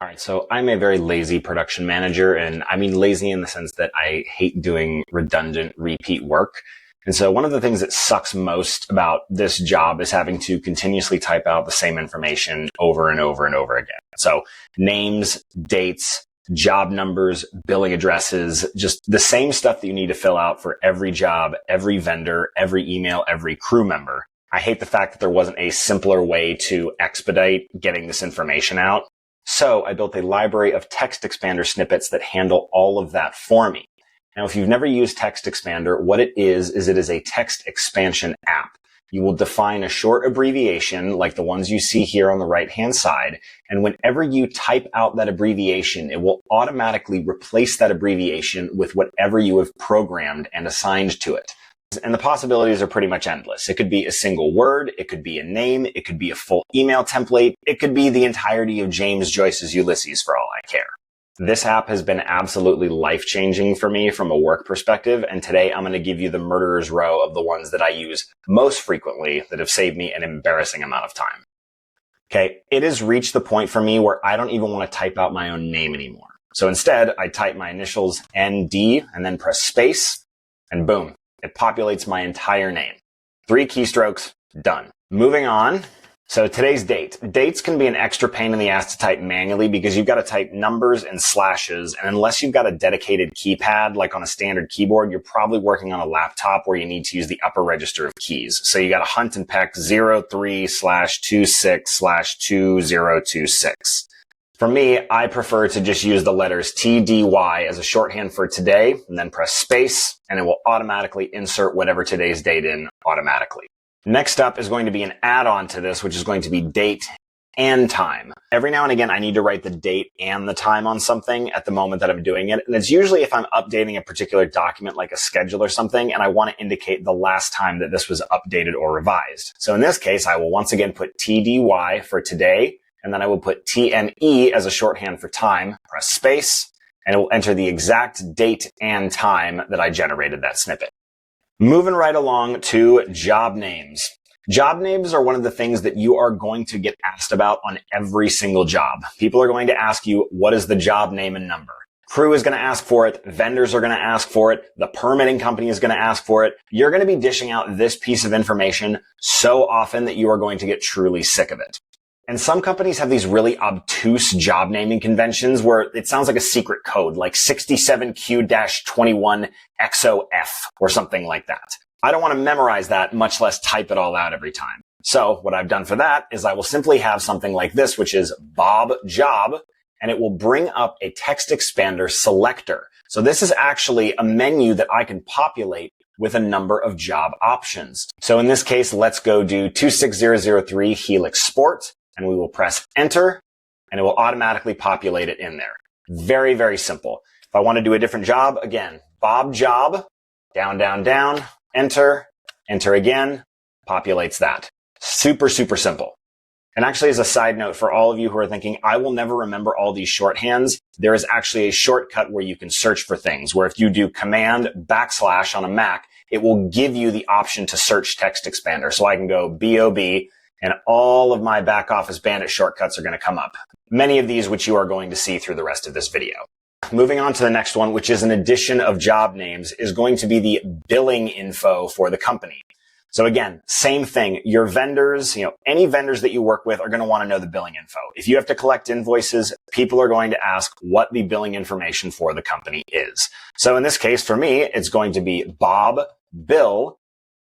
All right, so I'm a very lazy production manager, and I mean lazy in the sense that I hate doing redundant, repeat work. And so one of the things that sucks most about this job is having to continuously type out the same information over and over and over again. So names, dates, job numbers, billing addresses, just the same stuff that you need to fill out for every job, every vendor, every email, every crew member. I hate the fact that there wasn't a simpler way to expedite getting this information out. So I built a library of TextExpander snippets that handle all of that for me. Now, if you've never used TextExpander, what it is it is a text expansion app. You will define a short abbreviation like the ones you see here on the right-hand side. And whenever you type out that abbreviation, it will automatically replace that abbreviation with whatever you have programmed and assigned to it. And the possibilities are pretty much endless. It could be a single word, it could be a name, it could be a full email template, it could be the entirety of James Joyce's Ulysses for all I care. This app has been absolutely life-changing for me from a work perspective, and today I'm going to give you the murderer's row of the ones that I use most frequently that have saved me an embarrassing amount of time. Okay, it has reached the point for me where I don't even want to type out my own name anymore. So instead, I type my initials ND and then press space, and boom. It populates my entire name. 3 keystrokes, done. Moving on. So today's date. Dates can be an extra pain in the ass to type manually because you've got to type numbers and slashes. And unless you've got a dedicated keypad, like on a standard keyboard, you're probably working on a laptop where you need to use the upper register of keys. So you got to hunt and peck 03/26/2026. For me, I prefer to just use the letters TDY as a shorthand for today and then press space and it will automatically insert whatever today's date in automatically. Next up is going to be an add-on to this, which is going to be date and time. Every now and again, I need to write the date and the time on something at the moment that I'm doing it. And it's usually if I'm updating a particular document like a schedule or something, and I want to indicate the last time that this was updated or revised. So in this case, I will once again put TDY for today. And then I will put TME as a shorthand for time, press space, and it will enter the exact date and time that I generated that snippet. Moving right along to job names. Job names are one of the things that you are going to get asked about on every single job. People are going to ask you, what is the job name and number? Crew is going to ask for it. Vendors are going to ask for it. The permitting company is going to ask for it. You're going to be dishing out this piece of information so often that you are going to get truly sick of it. And some companies have these really obtuse job naming conventions where it sounds like a secret code, like 67Q-21XOF or something like that. I don't want to memorize that, much less type it all out every time. So what I've done for that is I will simply have something like this, which is Bob Job, and it will bring up a TextExpander selector. So this is actually a menu that I can populate with a number of job options. So in this case, let's go do 26003 Helix Sport. And we will press enter and it will automatically populate it in there. Very, very simple. If I want to do a different job, again, Bob Job, down, down, down, enter, enter again, populates that. Super, super simple. And actually, as a side note, for all of you who are thinking, I will never remember all these shorthands, there is actually a shortcut where you can search for things, where if you do command / on a Mac, it will give you the option to search TextExpander. So I can go BOB, and all of my back Office Bandit shortcuts are going to come up. Many of these which you are going to see through the rest of this video. Moving on to the next one, which is an addition of job names, is going to be the billing info for the company. So again, same thing. Your vendors, any vendors that you work with are going to want to know the billing info. If you have to collect invoices, people are going to ask what the billing information for the company is. So in this case, for me, it's going to be Bob Bill.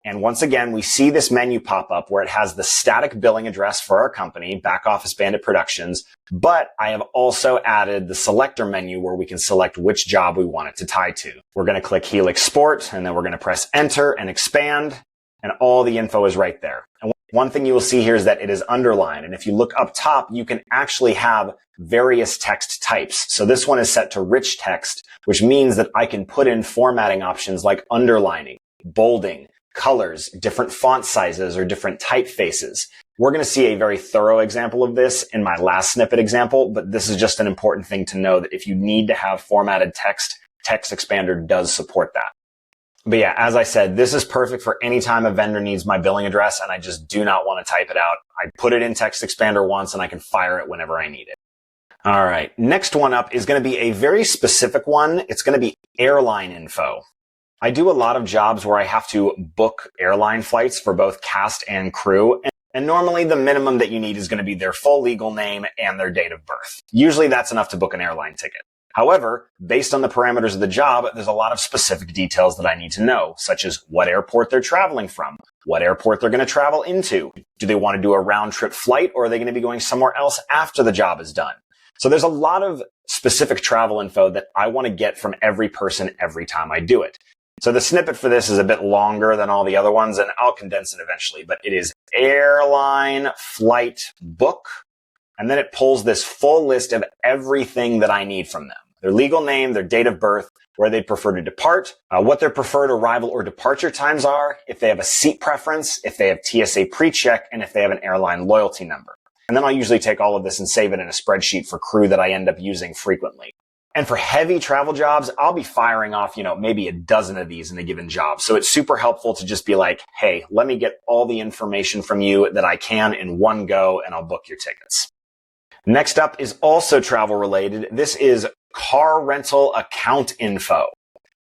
And once again, we see this menu pop up where it has the static billing address for our company, Back Office Bandit Productions, but I have also added the selector menu where we can select which job we want it to tie to. We're going to click Helix Sport, and then we're going to press enter and expand, and all the info is right there. And one thing you will see here is that it is underlined. And if you look up top, you can actually have various text types. So this one is set to rich text, which means that I can put in formatting options like underlining, bolding, colors, different font sizes, or different typefaces. We're going to see a very thorough example of this in my last snippet example, but this is just an important thing to know that if you need to have formatted text, TextExpander does support that. But yeah, as I said, this is perfect for any time a vendor needs my billing address and I just do not want to type it out. I put it in TextExpander once and I can fire it whenever I need it. All right. Next one up is going to be a very specific one. It's going to be airline info. I do a lot of jobs where I have to book airline flights for both cast and crew. And normally the minimum that you need is going to be their full legal name and their date of birth. Usually that's enough to book an airline ticket. However, based on the parameters of the job, there's a lot of specific details that I need to know, such as what airport they're traveling from, what airport they're going to travel into. Do they want to do a round trip flight, or are they going to be going somewhere else after the job is done? So there's a lot of specific travel info that I want to get from every person every time I do it. So the snippet for this is a bit longer than all the other ones, and I'll condense it eventually, but it is airline flight book, and then it pulls this full list of everything that I need from them. Their legal name, their date of birth, where they prefer to depart, what their preferred arrival or departure times are, if they have a seat preference, if they have TSA pre-check, and if they have an airline loyalty number. And then I'll usually take all of this and save it in a spreadsheet for crew that I end up using frequently. And for heavy travel jobs, I'll be firing off, maybe a dozen of these in a given job. So it's super helpful to just be like, hey, let me get all the information from you that I can in one go, and I'll book your tickets. Next up is also travel related. This is car rental account info.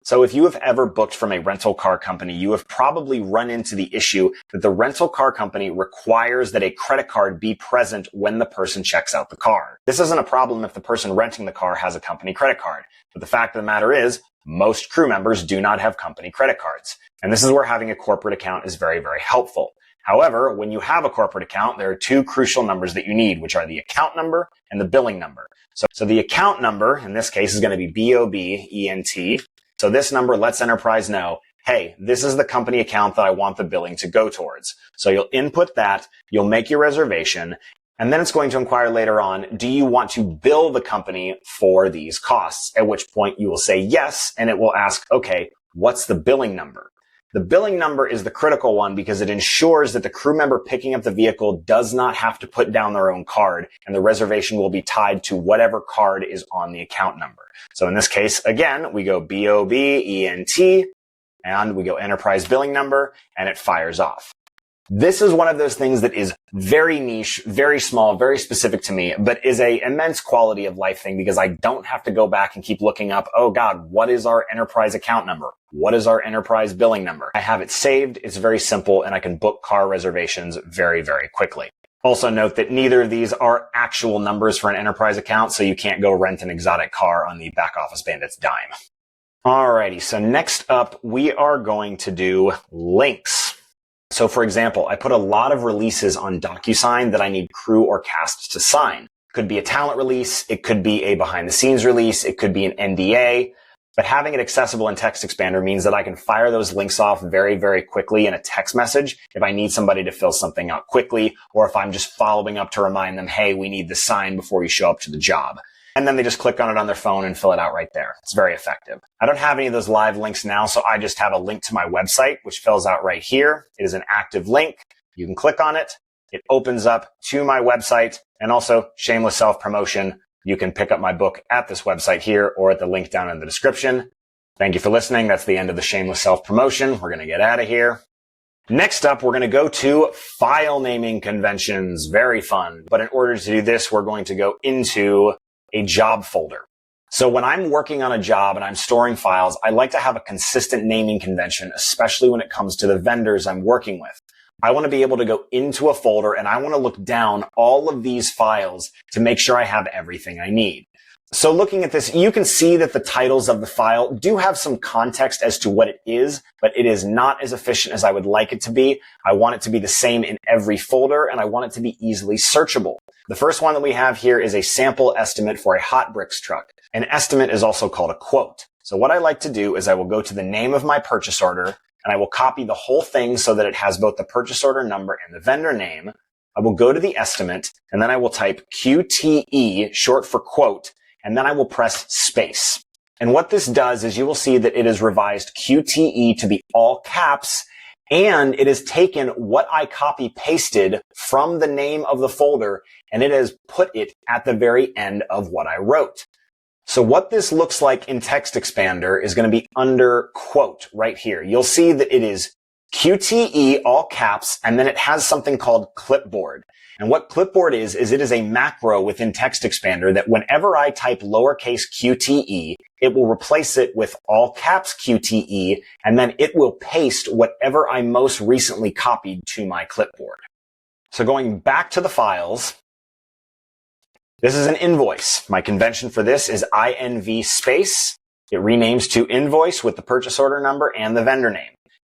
So if you have ever booked from a rental car company, you have probably run into the issue that the rental car company requires that a credit card be present when the person checks out the car. This isn't a problem if the person renting the car has a company credit card. But the fact of the matter is, most crew members do not have company credit cards. And this is where having a corporate account is very, very helpful. However, when you have a corporate account, there are two crucial numbers that you need, which are the account number and the billing number. So the account number, in this case, is going to be BOBENT. So this number lets Enterprise know, hey, this is the company account that I want the billing to go towards. So you'll input that, you'll make your reservation, and then it's going to inquire later on, do you want to bill the company for these costs? At which point you will say yes, and it will ask, okay, what's the billing number? The billing number is the critical one because it ensures that the crew member picking up the vehicle does not have to put down their own card, and the reservation will be tied to whatever card is on the account number. So in this case, again, we go BOBENT, and we go enterprise billing number, and it fires off. This is one of those things that is very niche, very small, very specific to me, but is a immense quality of life thing because I don't have to go back and keep looking up, oh God, what is our enterprise account number? What is our enterprise billing number? I have it saved. It's very simple, and I can book car reservations very, very quickly. Also note that neither of these are actual numbers for an enterprise account, so you can't go rent an exotic car on the back Office Bandit's dime. Alrighty, so next up, we are going to do links. So for example, I put a lot of releases on DocuSign that I need crew or cast to sign. It could be a talent release, it could be a behind the scenes release, it could be an NDA, but having it accessible in TextExpander means that I can fire those links off very, very quickly in a text message if I need somebody to fill something out quickly, or if I'm just following up to remind them, hey, we need the sign before you show up to the job. And then they just click on it on their phone and fill it out right there. It's very effective. I don't have any of those live links now, so I just have a link to my website, which fills out right here. It is an active link. You can click on it. It opens up to my website, and also shameless self-promotion. You can pick up my book at this website here or at the link down in the description. Thank you for listening. That's the end of the shameless self-promotion. We're going to get out of here. Next up, we're going to go to file naming conventions. Very fun. But in order to do this, we're going to go into a job folder. So when I'm working on a job and I'm storing files, I like to have a consistent naming convention, especially when it comes to the vendors I'm working with. I want to be able to go into a folder and I want to look down all of these files to make sure I have everything I need. So looking at this, you can see that the titles of the file do have some context as to what it is, but it is not as efficient as I would like it to be. I want it to be the same in every folder, and I want it to be easily searchable. The first one that we have here is a sample estimate for a hot bricks truck. An estimate is also called a quote. So what I like to do is I will go to the name of my purchase order, and I will copy the whole thing so that it has both the purchase order number and the vendor name. I will go to the estimate, and then I will type QTE, short for quote, and then I will press space. And what this does is you will see that it is revised QTE to be all caps, and it has taken what I copy pasted from the name of the folder, and it has put it at the very end of what I wrote. So what this looks like in TextExpander is going to be under quote right here. You'll see that it is QTE, all caps, and then it has something called clipboard. And what clipboard is it is a macro within TextExpander that whenever I type lowercase QTE, it will replace it with all caps QTE, and then it will paste whatever I most recently copied to my clipboard. So going back to the files, this is an invoice. My convention for this is INV space. It renames to invoice with the purchase order number and the vendor name.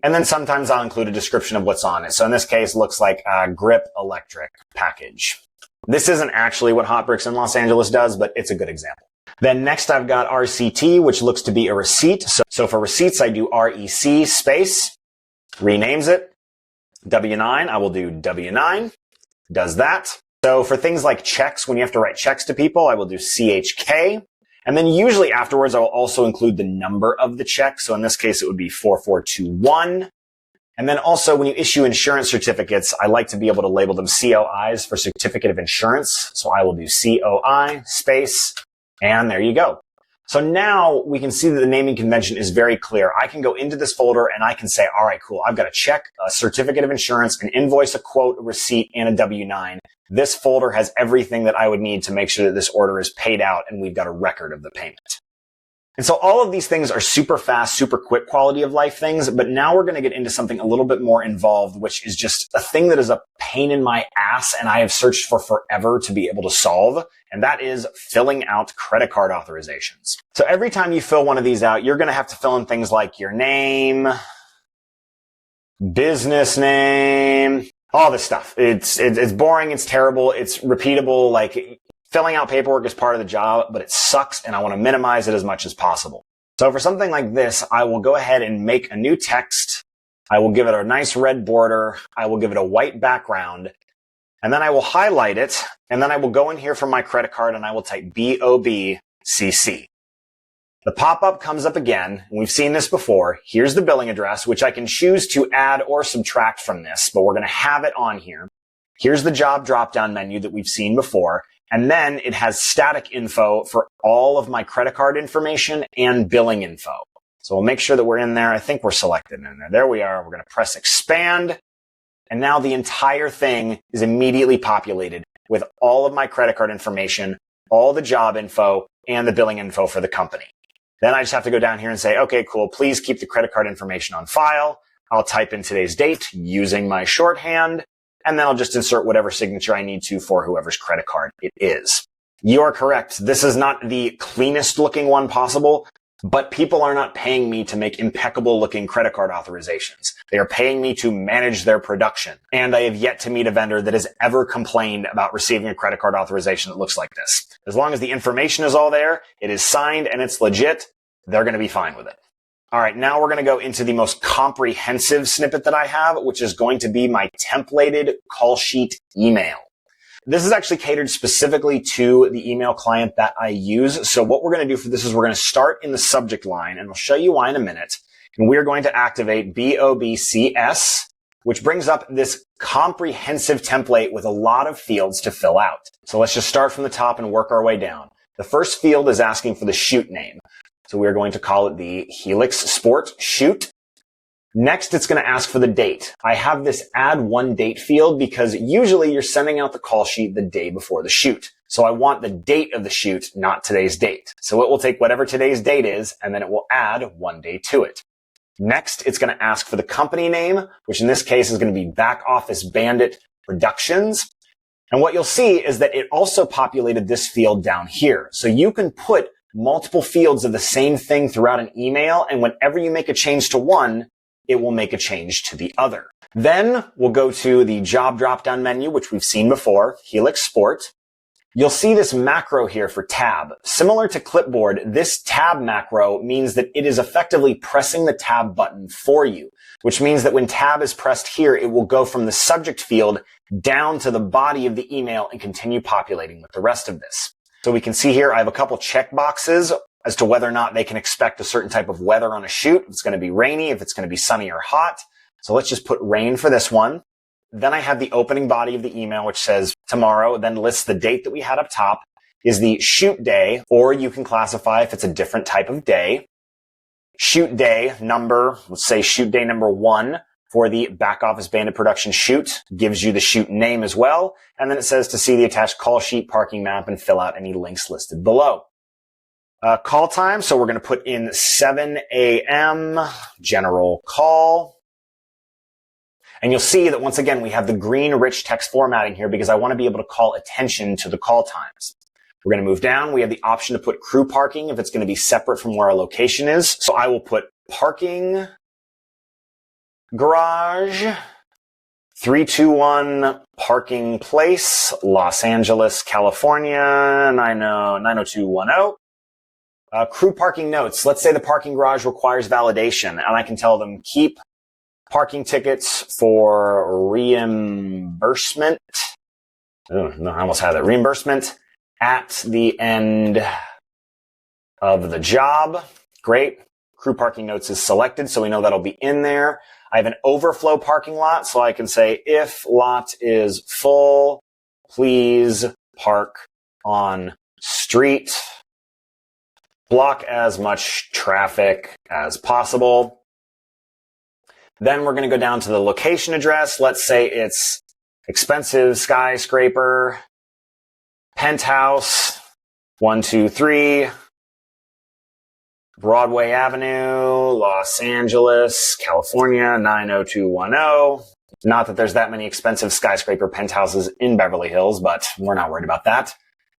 And then sometimes I'll include a description of what's on it. So in this case, it looks like a grip electric package. This isn't actually what Hot Bricks in Los Angeles does, but it's a good example. Then next I've got RCT, which looks to be a receipt. So for receipts, I do REC space, renames it. W9, I will do W9, does that. So for things like checks, when you have to write checks to people, I will do CHK. And then usually afterwards, I will also include the number of the check. So in this case, it would be 4421. And then also when you issue insurance certificates, I like to be able to label them COIs for certificate of insurance. So I will do COI space, and there you go. So now we can see that the naming convention is very clear. I can go into this folder and I can say, all right, cool. I've got a check, a certificate of insurance, an invoice, a quote, a receipt, and a W-9. This folder has everything that I would need to make sure that this order is paid out and we've got a record of the payment. And so all of these things are super fast, super quick quality of life things, but now we're going to get into something a little bit more involved, which is just a thing that is a pain in my ass and I have searched for forever to be able to solve, and that is filling out credit card authorizations. So every time you fill one of these out, you're going to have to fill in things like your name, business name, all this stuff. It's boring. It's terrible. It's repeatable. Like filling out paperwork is part of the job, but it sucks and I want to minimize it as much as possible. So for something like this, I will go ahead and make a new text. I will give it a nice red border. I will give it a white background, and then I will highlight it. And then I will go in here for my credit card and I will type BOBCC. The pop-up comes up again, and we've seen this before. Here's the billing address, which I can choose to add or subtract from this, but we're going to have it on here. Here's the job drop-down menu that we've seen before, and then it has static info for all of my credit card information and billing info. So we'll make sure that we're in there. I think we're selected in there. There we are. We're going to press expand, and now the entire thing is immediately populated with all of my credit card information, all the job info, and the billing info for the company. Then I just have to go down here and say, okay, cool, please keep the credit card information on file. I'll type in today's date using my shorthand, and then I'll just insert whatever signature I need to for whoever's credit card it is. You are correct. This is not the cleanest looking one possible, but people are not paying me to make impeccable looking credit card authorizations. They are paying me to manage their production. And I have yet to meet a vendor that has ever complained about receiving a credit card authorization that looks like this. As long as the information is all there, it is signed and it's legit, they're going to be fine with it. All right, now we're going to go into the most comprehensive snippet that I have, which is going to be my templated call sheet email. This is actually catered specifically to the email client that I use. So what we're going to do for this is we're going to start in the subject line, and I'll show you why in a minute. And we're going to activate BOBCS, which brings up this comprehensive template with a lot of fields to fill out. So let's just start from the top and work our way down. The first field is asking for the shoot name. So we're going to call it the Helix Sport Shoot. Next, it's going to ask for the date. I have this add one date field because usually you're sending out the call sheet the day before the shoot. So I want the date of the shoot, not today's date. So it will take whatever today's date is, and then it will add one day to it. Next, it's going to ask for the company name, which in this case is going to be Back Office Bandit Productions. And what you'll see is that it also populated this field down here. So you can put multiple fields of the same thing throughout an email, and whenever you make a change to one, it will make a change to the other. Then we'll go to the job drop-down menu, which we've seen before, Helix Sport. You'll see this macro here for tab. Similar to clipboard, this tab macro means that it is effectively pressing the tab button for you, which means that when tab is pressed here, it will go from the subject field down to the body of the email and continue populating with the rest of this. So we can see here, I have a couple check boxes as to whether or not they can expect a certain type of weather on a shoot. If it's going to be rainy, if it's going to be sunny or hot. So let's just put rain for this one. Then I have the opening body of the email, which says tomorrow, then lists the date that we had up top is the shoot day, or you can classify if it's a different type of day. Shoot day number, let's say shoot day number 1 for the back office Bandit production shoot, gives you the shoot name as well. And then it says to see the attached call sheet parking map and fill out any links listed below. Call time. So we're going to put in 7 a.m. general call. And you'll see that once again, we have the green rich text formatting here because I want to be able to call attention to the call times. We're going to move down. We have the option to put crew parking if it's going to be separate from where our location is. So I will put parking garage 321 parking place, Los Angeles, California, 90210. Crew parking notes. Let's say the parking garage requires validation and I can tell them keep parking tickets for reimbursement. Oh, no, I almost had that. Reimbursement at the end of the job. Great. Crew parking notes is selected, so we know that'll be in there. I have an overflow parking lot, so I can say if lot is full, please park on street. Block as much traffic as possible. Then we're going to go down to the location address. Let's say it's expensive skyscraper, penthouse, 123, Broadway Avenue, Los Angeles, California, 90210. Not that there's that many expensive skyscraper penthouses in Beverly Hills, but we're not worried about that.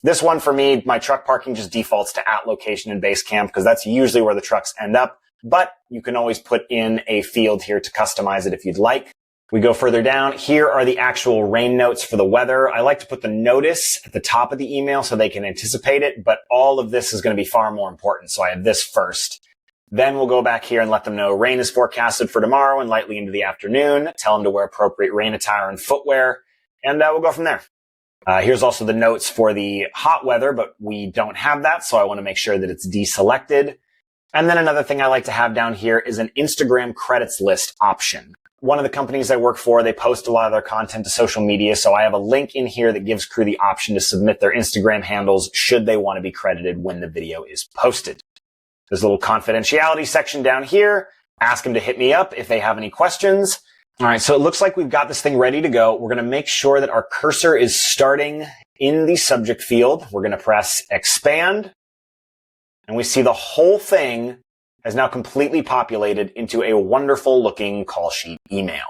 This one for me, my truck parking just defaults to at location and base camp because that's usually where the trucks end up. But you can always put in a field here to customize it if you'd like. We go further down. Here are the actual rain notes for the weather. I like to put the notice at the top of the email so they can anticipate it, but all of this is going to be far more important. So I have this first. Then we'll go back here and let them know rain is forecasted for tomorrow and lightly into the afternoon. Tell them to wear appropriate rain attire and footwear, and we'll go from there. Here's also the notes for the hot weather, but we don't have that, so I want to make sure that it's deselected. And then another thing I like to have down here is an Instagram credits list option. One of the companies I work for, they post a lot of their content to social media, so I have a link in here that gives crew the option to submit their Instagram handles should they want to be credited when the video is posted. There's a little confidentiality section down here. Ask them to hit me up if they have any questions. All right, so it looks like we've got this thing ready to go. We're going to make sure that our cursor is starting in the subject field. We're going to press expand, and we see the whole thing has now completely populated into a wonderful looking call sheet email.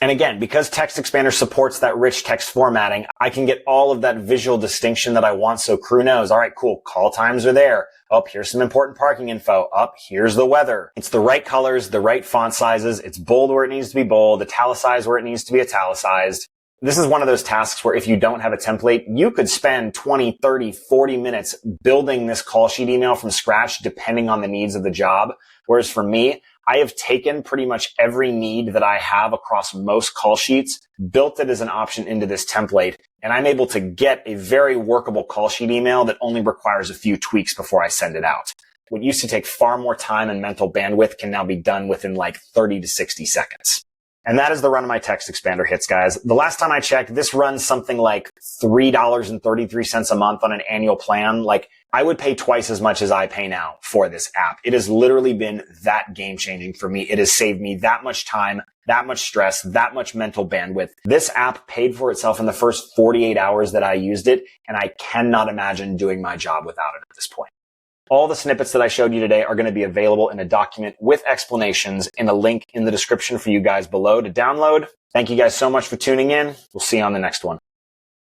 And again, because TextExpander supports that rich text formatting, I can get all of that visual distinction that I want so crew knows, all right, cool, call times are there. Oh, here's some important parking info. Up, here's the weather. It's the right colors, the right font sizes. It's bold where it needs to be bold, italicized where it needs to be italicized. This is one of those tasks where if you don't have a template, you could spend 20, 30, 40 minutes building this call sheet email from scratch, depending on the needs of the job. Whereas for me, I have taken pretty much every need that I have across most call sheets, built it as an option into this template, and I'm able to get a very workable call sheet email that only requires a few tweaks before I send it out. What used to take far more time and mental bandwidth can now be done within like 30 to 60 seconds. And that is the run of my TextExpander hits, guys. The last time I checked, this runs something like $3.33 a month on an annual plan. Like, I would pay twice as much as I pay now for this app. It has literally been that game changing for me. It has saved me that much time, that much stress, that much mental bandwidth. This app paid for itself in the first 48 hours that I used it, and I cannot imagine doing my job without it at this point. All the snippets that I showed you today are going to be available in a document with explanations in a link in the description for you guys below to download. Thank you guys so much for tuning in. We'll see you on the next one.